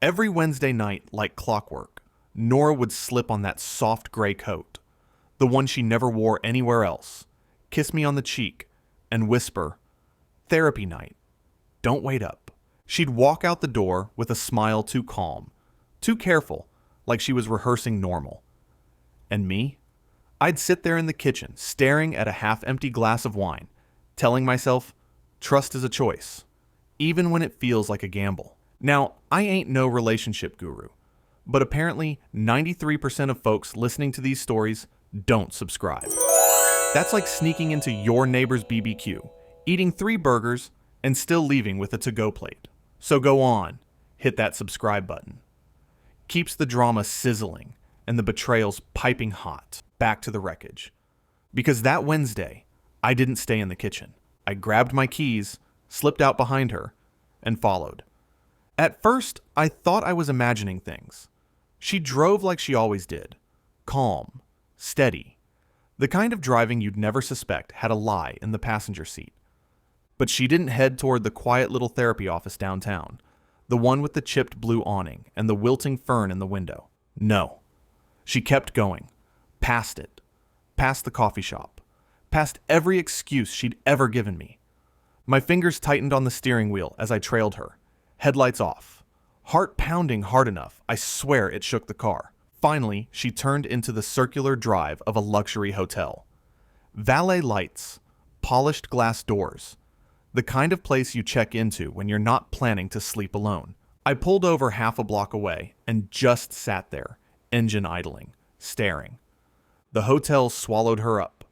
Every Wednesday night, like clockwork, Nora would slip on that soft gray coat, the one she never wore anywhere else, kiss me on the cheek, and whisper, "Therapy night. Don't wait up." She'd walk out the door with a smile too calm, too careful, like she was rehearsing normal. And me? I'd sit there in the kitchen, staring at a half-empty glass of wine, telling myself, trust is a choice, even when it feels like a gamble. Now, I ain't no relationship guru, but apparently 93% of folks listening to these stories don't subscribe. That's like sneaking into your neighbor's BBQ, eating 3 burgers, and still leaving with a to-go plate. So go on, hit that subscribe button. Keeps the drama sizzling and the betrayals piping hot. Back to the wreckage. Because that Wednesday, I didn't stay in the kitchen. I grabbed my keys, slipped out behind her, and followed. At first, I thought I was imagining things. She drove like she always did. Calm, steady. The kind of driving you'd never suspect had a lie in the passenger seat. But she didn't head toward the quiet little therapy office downtown, the one with the chipped blue awning and the wilting fern in the window. No. She kept going. Past it. Past the coffee shop. Past every excuse she'd ever given me. My fingers tightened on the steering wheel as I trailed her. Headlights off. Heart pounding hard enough, I swear it shook the car. Finally, she turned into the circular drive of a luxury hotel. Valet lights. Polished glass doors. The kind of place you check into when you're not planning to sleep alone. I pulled over half a block away and just sat there, engine idling, staring. The hotel swallowed her up.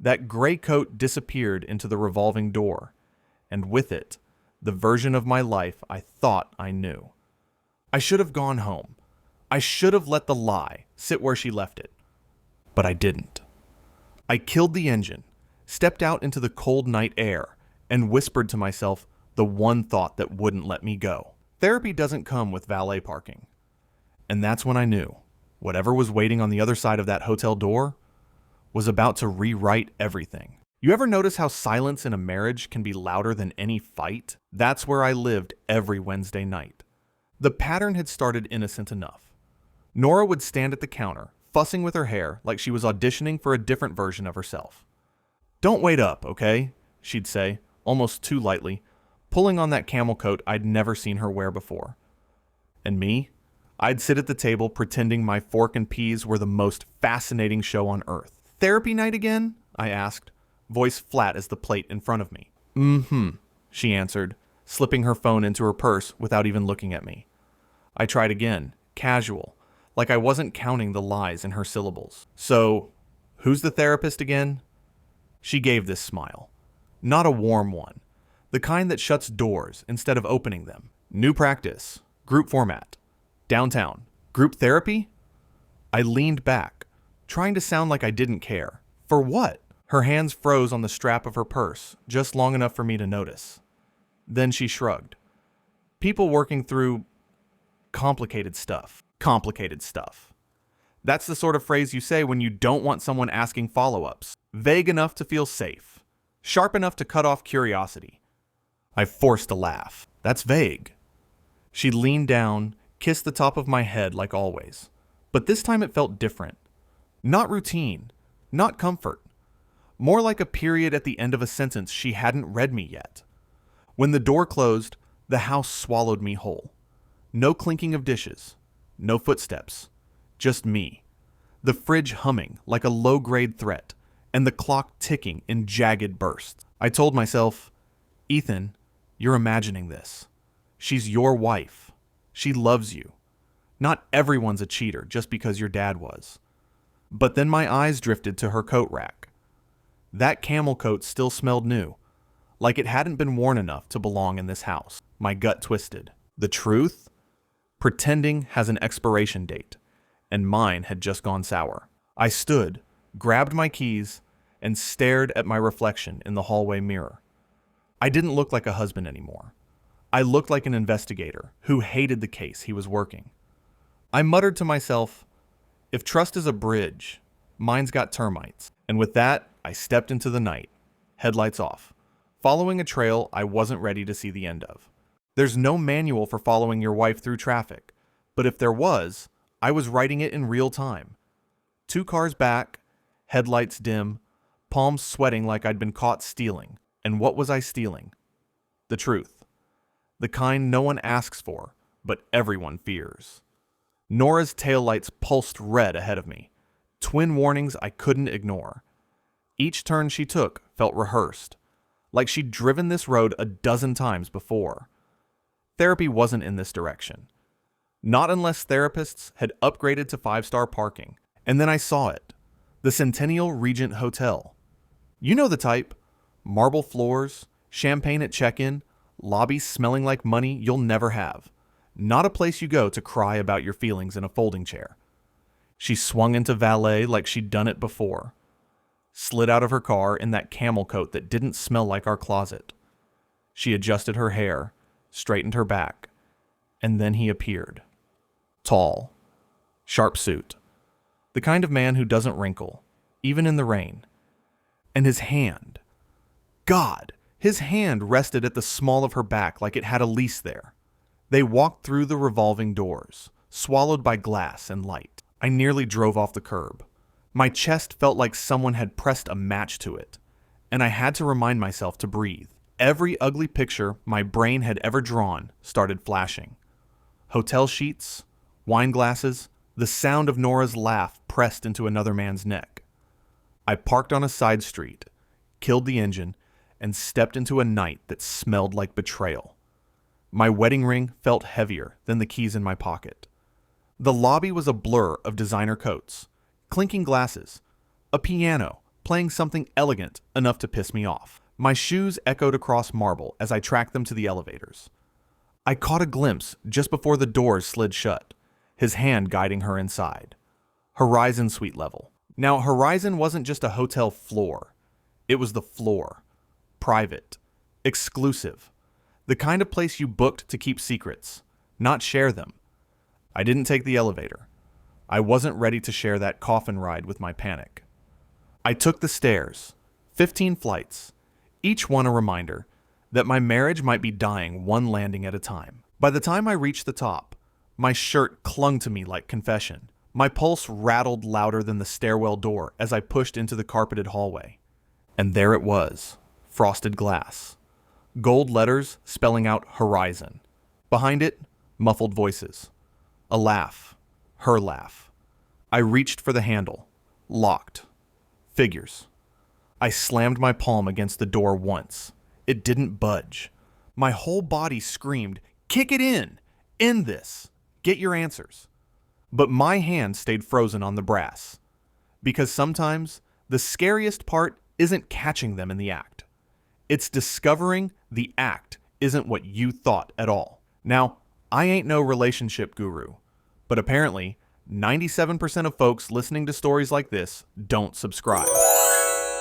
That gray coat disappeared into the revolving door, and with it, the version of my life I thought I knew. I should have gone home. I should have let the lie sit where she left it. But I didn't. I killed the engine, stepped out into the cold night air, and whispered to myself the one thought that wouldn't let me go. Therapy doesn't come with valet parking. And that's when I knew whatever was waiting on the other side of that hotel door was about to rewrite everything. You ever notice how silence in a marriage can be louder than any fight? That's where I lived every Wednesday night. The pattern had started innocent enough. Nora would stand at the counter, fussing with her hair like she was auditioning for a different version of herself. "Don't wait up, okay?" she'd say, almost too lightly, pulling on that camel coat I'd never seen her wear before. And me? I'd sit at the table pretending my fork and peas were the most fascinating show on earth. "Therapy night again?" I asked, voice flat as the plate in front of me. She answered, slipping her phone into her purse without even looking at me. I tried again, casual, like I wasn't counting the lies in her syllables. "So, who's the therapist again?" She gave this smile. Not a warm one, the kind that shuts doors instead of opening them. "New practice, group format, downtown, group therapy?" I leaned back, trying to sound like I didn't care. "For what?" Her hands froze on the strap of her purse, just long enough for me to notice. Then she shrugged. "People working through complicated stuff." Complicated stuff. That's the sort of phrase you say when you don't want someone asking follow-ups. Vague enough to feel safe. Sharp enough to cut off curiosity. I forced a laugh. "That's vague." She leaned down, kissed the top of my head like always. But this time it felt different. Not routine. Not comfort. More like a period at the end of a sentence she hadn't read me yet. When the door closed, the house swallowed me whole. No clinking of dishes. No footsteps. Just me. The fridge humming like a low-grade threat, and the clock ticking in jagged bursts. I told myself, "Ethan, you're imagining this. She's your wife. She loves you. Not everyone's a cheater just because your dad was." But then my eyes drifted to her coat rack. That camel coat still smelled new, like it hadn't been worn enough to belong in this house. My gut twisted. The truth? Pretending has an expiration date, and mine had just gone sour. I stood, grabbed my keys, and stared at my reflection in the hallway mirror. I didn't look like a husband anymore. I looked like an investigator who hated the case he was working. I muttered to myself, "If trust is a bridge, mine's got termites." And with that, I stepped into the night, headlights off, following a trail I wasn't ready to see the end of. There's no manual for following your wife through traffic, but if there was, I was writing it in real time. 2 cars back, headlights dim, palms sweating like I'd been caught stealing. And what was I stealing? The truth. The kind no one asks for, but everyone fears. Nora's taillights pulsed red ahead of me. Twin warnings I couldn't ignore. Each turn she took felt rehearsed, like she'd driven this road a dozen times before. Therapy wasn't in this direction. Not unless therapists had upgraded to 5-star parking. And then I saw it. The Centennial Regent Hotel. You know the type. Marble floors, champagne at check-in, lobbies smelling like money you'll never have. Not a place you go to cry about your feelings in a folding chair. She swung into valet like she'd done it before. Slid out of her car in that camel coat that didn't smell like our closet. She adjusted her hair, straightened her back, and then he appeared. Tall. Sharp suit. The kind of man who doesn't wrinkle, even in the rain. And his hand. God, his hand rested at the small of her back like it had a lease there. They walked through the revolving doors, swallowed by glass and light. I nearly drove off the curb. My chest felt like someone had pressed a match to it, and I had to remind myself to breathe. Every ugly picture my brain had ever drawn started flashing. Hotel sheets, wine glasses, the sound of Nora's laugh pressed into another man's neck. I parked on a side street, killed the engine, and stepped into a night that smelled like betrayal. My wedding ring felt heavier than the keys in my pocket. The lobby was a blur of designer coats, clinking glasses, a piano playing something elegant enough to piss me off. My shoes echoed across marble as I tracked them to the elevators. I caught a glimpse just before the doors slid shut, his hand guiding her inside. Horizon suite level. Now, Horizon wasn't just a hotel floor. It was the floor. Private. Exclusive. The kind of place you booked to keep secrets, not share them. I didn't take the elevator. I wasn't ready to share that coffin ride with my panic. I took the stairs, 15 flights, each one a reminder that my marriage might be dying one landing at a time. By the time I reached the top, my shirt clung to me like confession. My pulse rattled louder than the stairwell door as I pushed into the carpeted hallway. And there it was, frosted glass. Gold letters spelling out Horizon. Behind it, muffled voices. A laugh. Her laugh. I reached for the handle. Locked. Figures. I slammed my palm against the door once. It didn't budge. My whole body screamed, "Kick it in! End this! Get your answers." But my hand stayed frozen on the brass. Because sometimes, the scariest part isn't catching them in the act. It's discovering the act isn't what you thought at all. Now, I ain't no relationship guru, but apparently, 97% of folks listening to stories like this don't subscribe.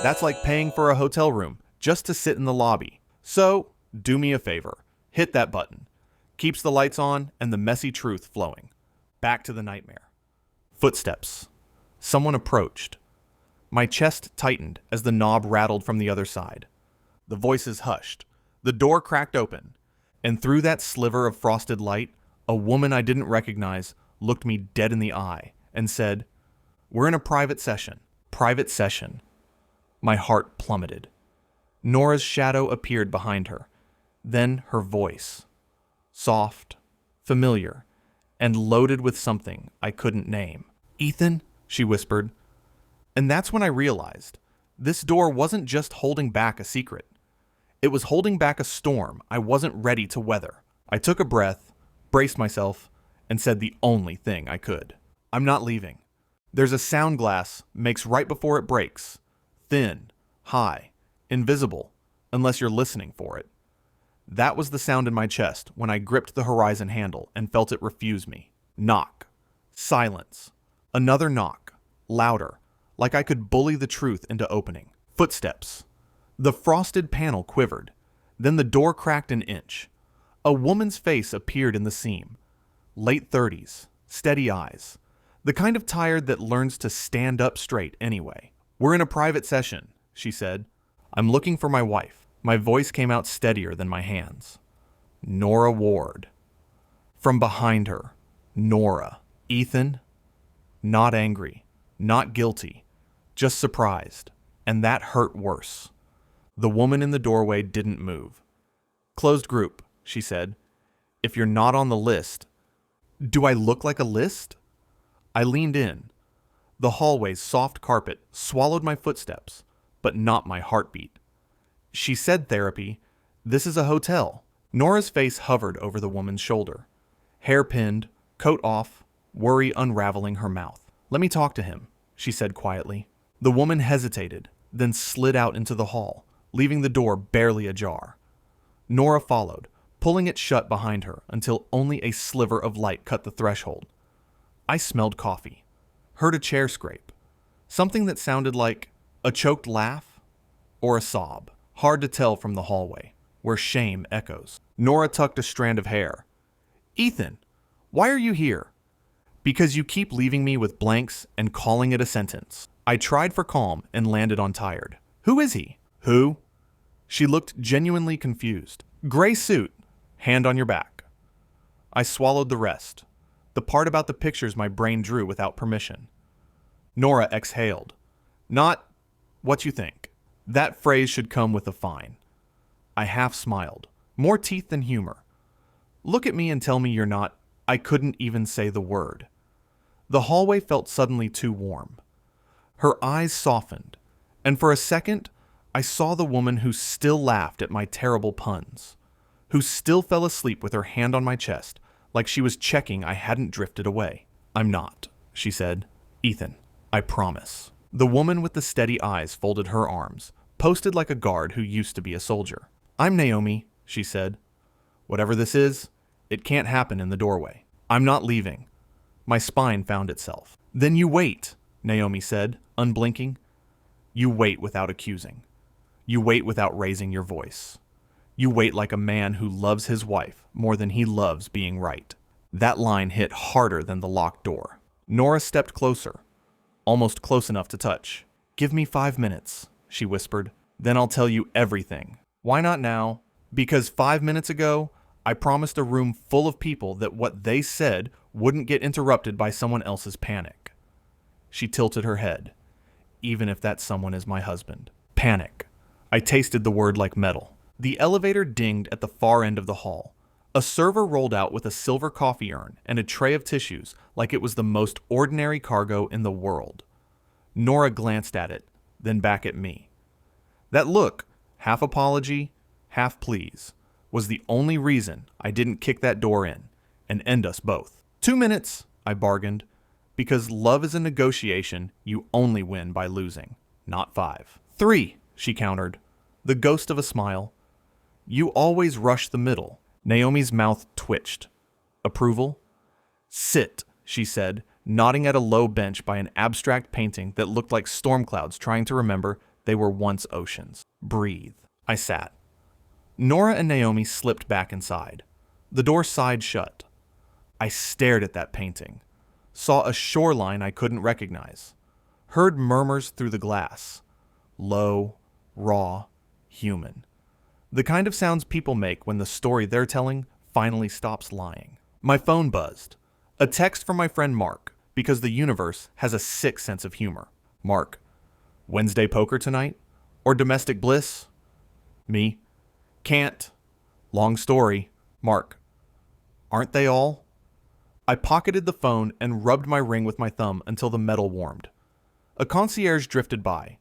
That's like paying for a hotel room just to sit in the lobby. So, do me a favor. Hit that button. Keeps the lights on and the messy truth flowing. Back to the nightmare. Footsteps. Someone approached. My chest tightened as the knob rattled from the other side. The voices hushed. The door cracked open. And through that sliver of frosted light, a woman I didn't recognize looked me dead in the eye and said, "We're in a private session." Private session. My heart plummeted. Nora's shadow appeared behind her. Then her voice. Soft, familiar, and loaded with something I couldn't name. "Ethan," she whispered. And that's when I realized this door wasn't just holding back a secret. It was holding back a storm I wasn't ready to weather. I took a breath, braced myself, and said the only thing I could. "I'm not leaving. There's a sound glass makes right before it breaks. Thin, high, invisible, unless you're listening for it." That was the sound in my chest when I gripped the Horizon handle and felt it refuse me. Knock. Silence. Another knock. Louder, like I could bully the truth into opening. Footsteps. The frosted panel quivered. Then the door cracked an inch. A woman's face appeared in the seam. Late 30s, steady eyes. The kind of tired that learns to stand up straight anyway. "We're in a private session," she said. "I'm looking for my wife." My voice came out steadier than my hands. Nora Ward. From behind her, Nora. Ethan, not angry, not guilty, just surprised, and that hurt worse. The woman in the doorway didn't move. Closed group, she said. If you're not on the list. Do I look like a list? I leaned in. The hallway's soft carpet swallowed my footsteps, but not my heartbeat. She said therapy. This is a hotel. Nora's face hovered over the woman's shoulder. Hair pinned, coat off, worry unraveling her mouth. Let me talk to him, she said quietly. The woman hesitated, then slid out into the hall, leaving the door barely ajar. Nora followed, pulling it shut behind her until only a sliver of light cut the threshold. I smelled coffee, heard a chair scrape, something that sounded like a choked laugh or a sob, hard to tell from the hallway, where shame echoes. Nora tucked a strand of hair. Ethan, why are you here? Because you keep leaving me with blanks and calling it a sentence. I tried for calm and landed on tired. Who is he? Who? She looked genuinely confused. Gray suit, hand on your back. I swallowed the rest, the part about the pictures my brain drew without permission. Nora exhaled. Not what you think. That phrase should come with a fine. I half smiled, more teeth than humor. Look at me and tell me you're not. I couldn't even say the word. The hallway felt suddenly too warm. Her eyes softened, and for a second, I saw the woman who still laughed at my terrible puns, who still fell asleep with her hand on my chest, like she was checking I hadn't drifted away. I'm not, she said. Ethan, I promise. The woman with the steady eyes folded her arms, posted like a guard who used to be a soldier. I'm Naomi, she said. Whatever this is, it can't happen in the doorway. I'm not leaving. My spine found itself. Then you wait, Naomi said, unblinking. You wait without accusing. You wait without raising your voice. You wait like a man who loves his wife more than he loves being right. That line hit harder than the locked door. Nora stepped closer, almost close enough to touch. Give me 5 minutes, she whispered. Then I'll tell you everything. Why not now? Because 5 minutes ago, I promised a room full of people that what they said wouldn't get interrupted by someone else's panic. She tilted her head. Even if that someone is my husband. Panic. I tasted the word like metal. The elevator dinged at the far end of the hall. A server rolled out with a silver coffee urn and a tray of tissues like it was the most ordinary cargo in the world. Nora glanced at it, then back at me. That look, half apology, half please, was the only reason I didn't kick that door in and end us both. 2 minutes, I bargained, because love is a negotiation you only win by losing, not 5. 3, she countered, the ghost of a smile. You always rush the middle. Naomi's mouth twitched. Approval? Sit, she said, nodding at a low bench by an abstract painting that looked like storm clouds trying to remember they were once oceans. Breathe. I sat. Nora and Naomi slipped back inside. The door sighed shut. I stared at that painting, saw a shoreline I couldn't recognize, heard murmurs through the glass. Low, raw, human. The kind of sounds people make when the story they're telling finally stops lying. My phone buzzed. A text from my friend Mark, because the universe has a sick sense of humor. Mark, Wednesday poker tonight? Or domestic bliss? Me, can't. Long story. Mark, aren't they all? I pocketed the phone and rubbed my ring with my thumb until the metal warmed. A concierge drifted by,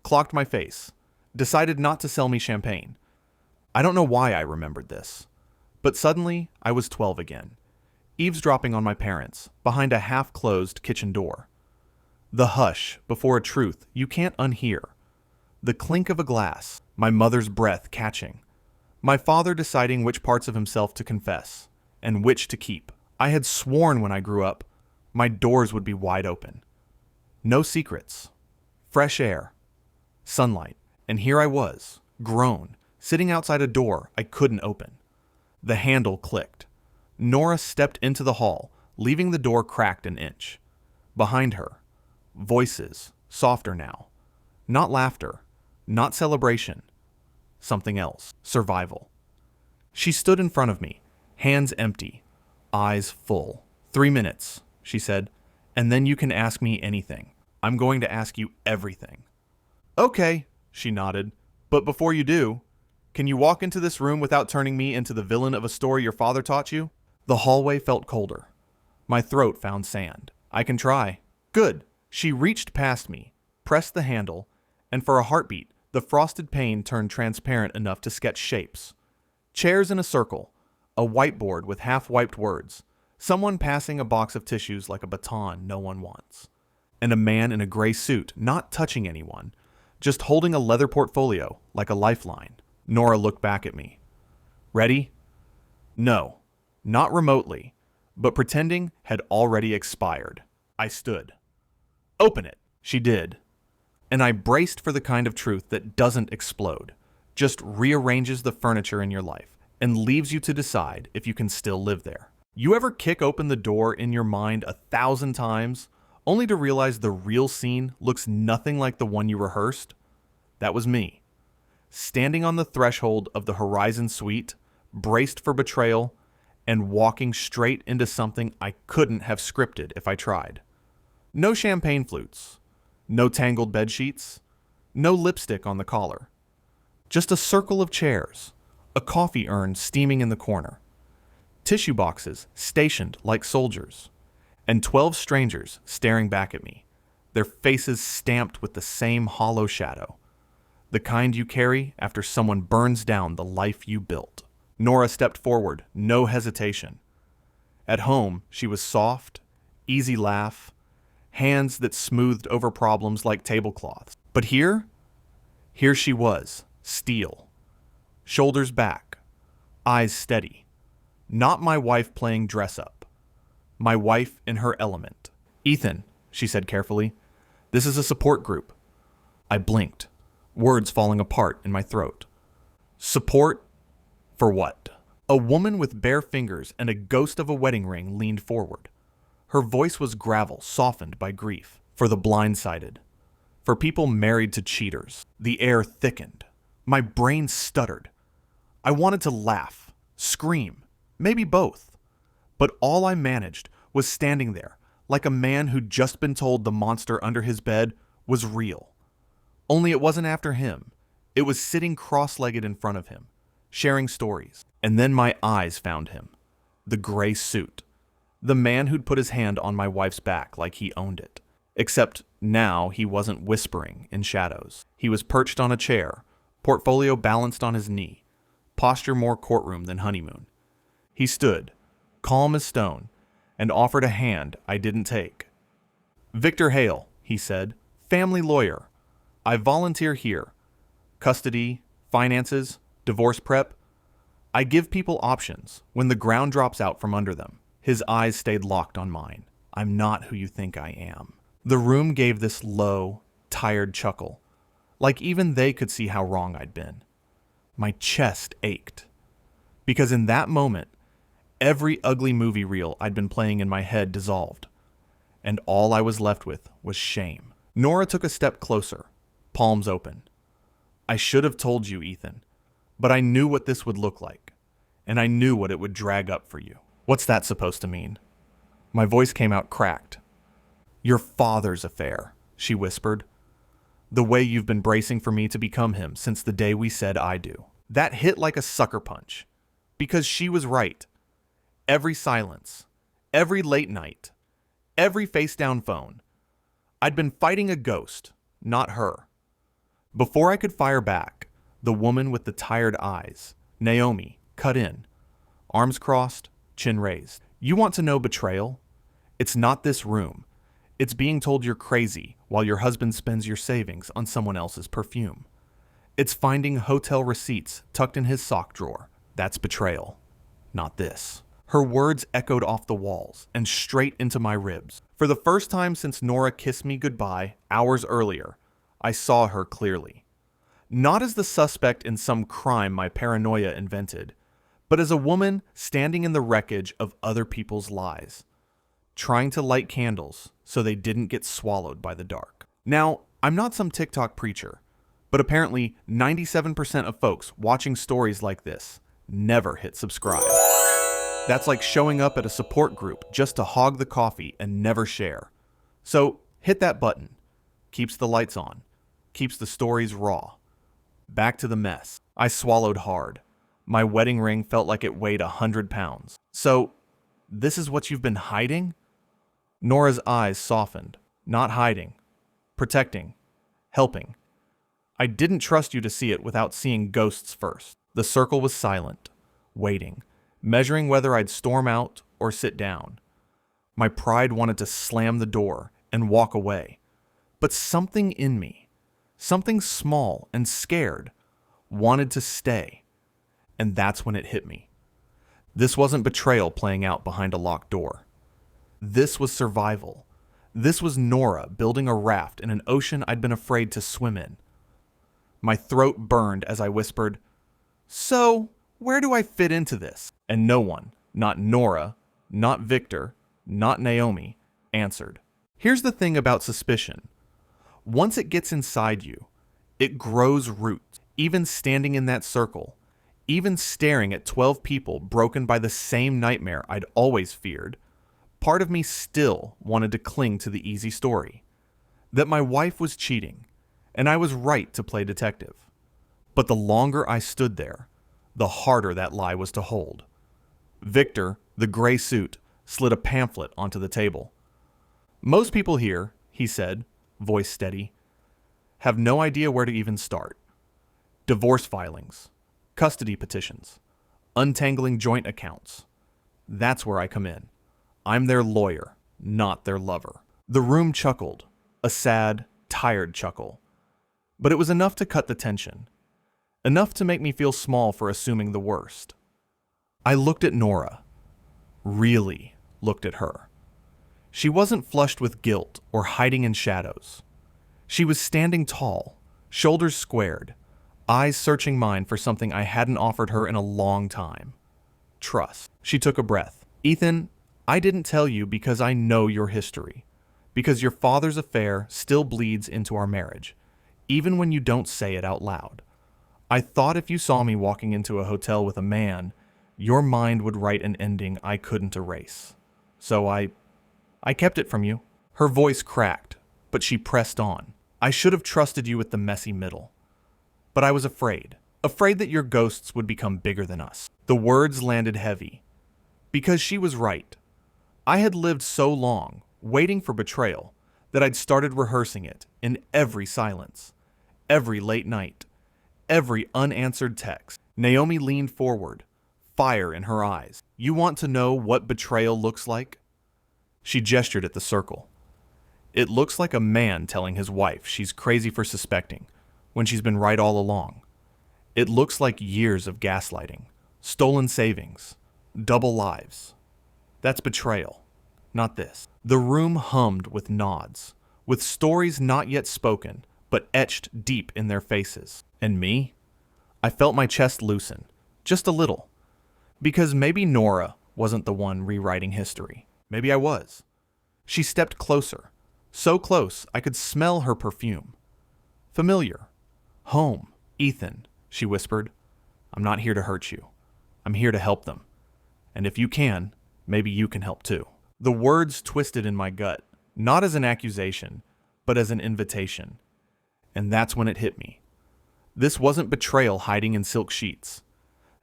clocked my face, decided not to sell me champagne. I don't know why I remembered this, but suddenly I was 12 again, eavesdropping on my parents behind a half-closed kitchen door. The hush before a truth you can't unhear. The clink of a glass, my mother's breath catching, my father deciding which parts of himself to confess and which to keep. I had sworn when I grew up my doors would be wide open. No secrets. Fresh air. Sunlight. And here I was, grown, sitting outside a door I couldn't open. The handle clicked. Nora stepped into the hall, leaving the door cracked an inch. Behind her, voices, softer now. Not laughter, not celebration. Something else. Survival. She stood in front of me, hands empty, eyes full. 3 minutes, she said, and then you can ask me anything. I'm going to ask you everything. Okay, she nodded, but before you do, can you walk into this room without turning me into the villain of a story your father taught you? The hallway felt colder. My throat found sand. I can try. Good. She reached past me, pressed the handle, and for a heartbeat, the frosted pane turned transparent enough to sketch shapes. Chairs in a circle, a whiteboard with half-wiped words, someone passing a box of tissues like a baton no one wants, and a man in a gray suit not touching anyone, just holding a leather portfolio like a lifeline. Nora looked back at me. Ready? No, not remotely, but pretending had already expired. I stood. Open it. She did. And I braced for the kind of truth that doesn't explode, just rearranges the furniture in your life and leaves you to decide if you can still live there. You ever kick open the door in your mind 1,000 times, only to realize the real scene looks nothing like the one you rehearsed? That was me, standing on the threshold of the Horizon Suite, braced for betrayal, and walking straight into something I couldn't have scripted if I tried. No champagne flutes, no tangled bedsheets, no lipstick on the collar. Just a circle of chairs, a coffee urn steaming in the corner, tissue boxes stationed like soldiers, and 12 strangers staring back at me, their faces stamped with the same hollow shadow, the kind you carry after someone burns down the life you built. Nora stepped forward, no hesitation. At home, she was soft, easy laugh, hands that smoothed over problems like tablecloths. But here she was, steel, shoulders back, eyes steady. Not my wife playing dress-up. My wife in her element. Ethan, she said carefully, this is a support group. I blinked, words falling apart in my throat. Support? For what? A woman with bare fingers and a ghost of a wedding ring leaned forward. Her voice was gravel, softened by grief. For the blindsided. For people married to cheaters. The air thickened. My brain stuttered. I wanted to laugh, scream, maybe both. But all I managed was standing there, like a man who'd just been told the monster under his bed was real. Only it wasn't after him. It was sitting cross-legged in front of him, sharing stories. And then my eyes found him. The gray suit. The man who'd put his hand on my wife's back like he owned it. Except now he wasn't whispering in shadows. He was perched on a chair, portfolio balanced on his knee, posture more courtroom than honeymoon. He stood, calm as stone, and offered a hand I didn't take. Victor Hale, he said, family lawyer. I volunteer here. Custody, finances, divorce prep. I give people options when the ground drops out from under them. His eyes stayed locked on mine. I'm not who you think I am. The room gave this low, tired chuckle, like even they could see how wrong I'd been. My chest ached, because in that moment, every ugly movie reel I'd been playing in my head dissolved, and all I was left with was shame. Nora took a step closer, palms open. I should have told you, Ethan, but I knew what this would look like, and I knew what it would drag up for you. What's that supposed to mean? My voice came out cracked. Your father's affair, she whispered. The way you've been bracing for me to become him since the day we said I do. That hit like a sucker punch, because she was right. Every silence, every late night, every face-down phone. I'd been fighting a ghost, not her. Before I could fire back, the woman with the tired eyes, Naomi, cut in, arms crossed, chin raised. You want to know betrayal? It's not this room. It's being told you're crazy while your husband spends your savings on someone else's perfume. It's finding hotel receipts tucked in his sock drawer. That's betrayal. Not this. Her words echoed off the walls and straight into my ribs. For the first time since Nora kissed me goodbye hours earlier, I saw her clearly. Not as the suspect in some crime my paranoia invented, but as a woman standing in the wreckage of other people's lies, trying to light candles so they didn't get swallowed by the dark. Now, I'm not some TikTok preacher, but apparently 97% of folks watching stories like this never hit subscribe. That's like showing up at a support group just to hog the coffee and never share. So hit that button. Keeps the lights on. Keeps the stories raw. Back to the mess. I swallowed hard. My wedding ring felt like it weighed 100 pounds. So, this is what you've been hiding? Nora's eyes softened. Not hiding. Protecting. Helping. I didn't trust you to see it without seeing ghosts first. The circle was silent. Waiting. Measuring whether I'd storm out or sit down. My pride wanted to slam the door and walk away. But something in me, something small and scared, wanted to stay. And that's when it hit me. This wasn't betrayal playing out behind a locked door. This was survival. This was Nora building a raft in an ocean I'd been afraid to swim in. My throat burned as I whispered, "So, where do I fit into this?" And no one, not Nora, not Victor, not Naomi, answered. Here's the thing about suspicion. Once it gets inside you, it grows roots. Even standing in that circle, even staring at 12 people broken by the same nightmare I'd always feared, part of me still wanted to cling to the easy story. That my wife was cheating, and I was right to play detective. But the longer I stood there, the harder that lie was to hold. Victor, the gray suit, slid a pamphlet onto the table. Most people here, he said, voice steady, have no idea where to even start. Divorce filings, custody petitions, untangling joint accounts. That's where I come in. I'm their lawyer, not their lover. The room chuckled, a sad, tired chuckle. But it was enough to cut the tension. Enough to make me feel small for assuming the worst. I looked at Nora. Really looked at her. She wasn't flushed with guilt or hiding in shadows. She was standing tall, shoulders squared, eyes searching mine for something I hadn't offered her in a long time. Trust. She took a breath. Ethan, I didn't tell you because I know your history. Because your father's affair still bleeds into our marriage, even when you don't say it out loud. I thought if you saw me walking into a hotel with a man, your mind would write an ending I couldn't erase. So I kept it from you. Her voice cracked, but she pressed on. I should have trusted you with the messy middle. But I was afraid. Afraid that your ghosts would become bigger than us. The words landed heavy. Because she was right. I had lived so long, waiting for betrayal, that I'd started rehearsing it in every silence, every late night, every unanswered text. Naomi leaned forward, fire in her eyes. You want to know what betrayal looks like? She gestured at the circle. It looks like a man telling his wife she's crazy for suspecting, when she's been right all along. It looks like years of gaslighting, stolen savings, double lives. That's betrayal, not this. The room hummed with nods, with stories not yet spoken, but etched deep in their faces. And me? I felt my chest loosen, just a little. Because maybe Nora wasn't the one rewriting history. Maybe I was. She stepped closer, so close I could smell her perfume. Familiar. Home, Ethan, she whispered. I'm not here to hurt you. I'm here to help them. And if you can, maybe you can help too. The words twisted in my gut, not as an accusation, but as an invitation. And that's when it hit me. This wasn't betrayal hiding in silk sheets.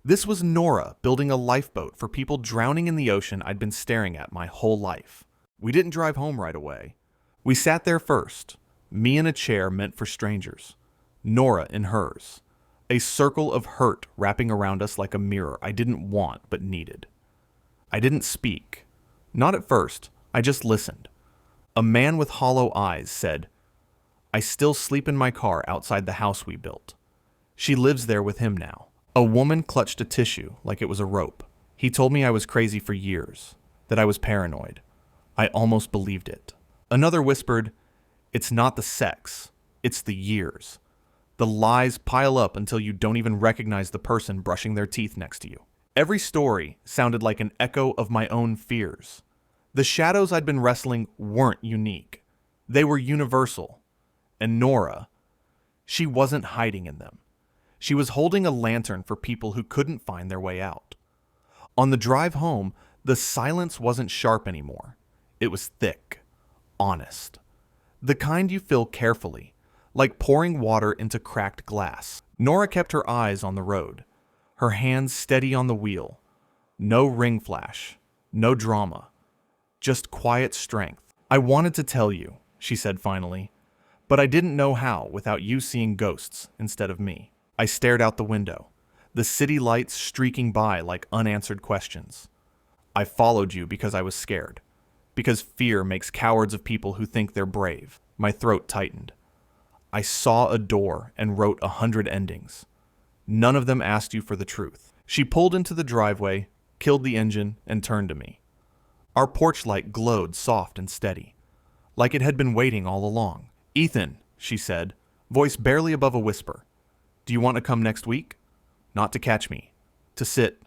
This was Nora building a lifeboat for people drowning in the ocean I'd been staring at my whole life. We didn't drive home right away. We sat there first, me in a chair meant for strangers, Nora in hers, a circle of hurt wrapping around us like a mirror I didn't want but needed. I didn't speak. Not at first, I just listened. A man with hollow eyes said, I still sleep in my car outside the house we built. She lives there with him now. A woman clutched a tissue like it was a rope. He told me I was crazy for years, that I was paranoid. I almost believed it. Another whispered, it's not the sex, it's the years. The lies pile up until you don't even recognize the person brushing their teeth next to you. Every story sounded like an echo of my own fears. The shadows I'd been wrestling weren't unique. They were universal. And Nora, she wasn't hiding in them. She was holding a lantern for people who couldn't find their way out. On the drive home, the silence wasn't sharp anymore. It was thick, honest. The kind you fill carefully, like pouring water into cracked glass. Nora kept her eyes on the road, her hands steady on the wheel. No ring flash, no drama, just quiet strength. "I wanted to tell you," she said finally, "but I didn't know how without you seeing ghosts instead of me." I stared out the window, the city lights streaking by like unanswered questions. "I followed you because I was scared, because fear makes cowards of people who think they're brave." My throat tightened. "I saw a door and wrote 100 endings. None of them asked you for the truth." She pulled into the driveway, killed the engine, and turned to me. Our porch light glowed soft and steady, like it had been waiting all along. "Ethan," she said, voice barely above a whisper, "do you want to come next week? Not to catch me, to sit,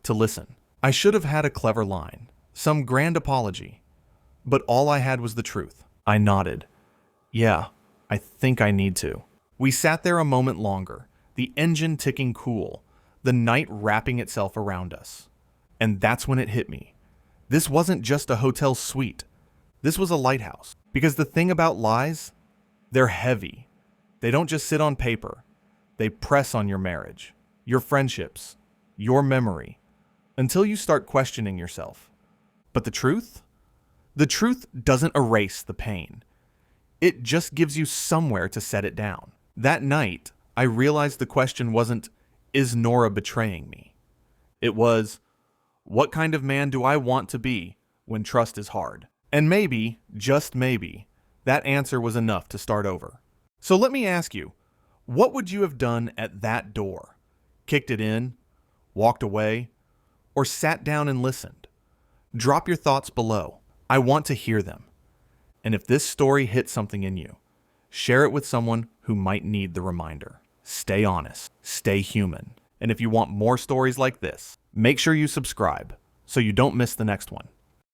to listen." I should have had a clever line, some grand apology, but all I had was the truth. I nodded. "Yeah, I think I need to." We sat there a moment longer, the engine ticking cool, the night wrapping itself around us. And that's when it hit me. This wasn't just a hotel suite. This was a lighthouse. Because the thing about lies, they're heavy. They don't just sit on paper. They press on your marriage, your friendships, your memory, until you start questioning yourself. But the truth? The truth doesn't erase the pain. It just gives you somewhere to set it down. That night, I realized the question wasn't, is Nora betraying me? It was, what kind of man do I want to be when trust is hard? And maybe, just maybe, that answer was enough to start over. So let me ask you, what would you have done at that door? Kicked it in, walked away, or sat down and listened? Drop your thoughts below. I want to hear them. And if this story hit something in you, share it with someone who might need the reminder. Stay honest, stay human. And if you want more stories like this, make sure you subscribe so you don't miss the next one.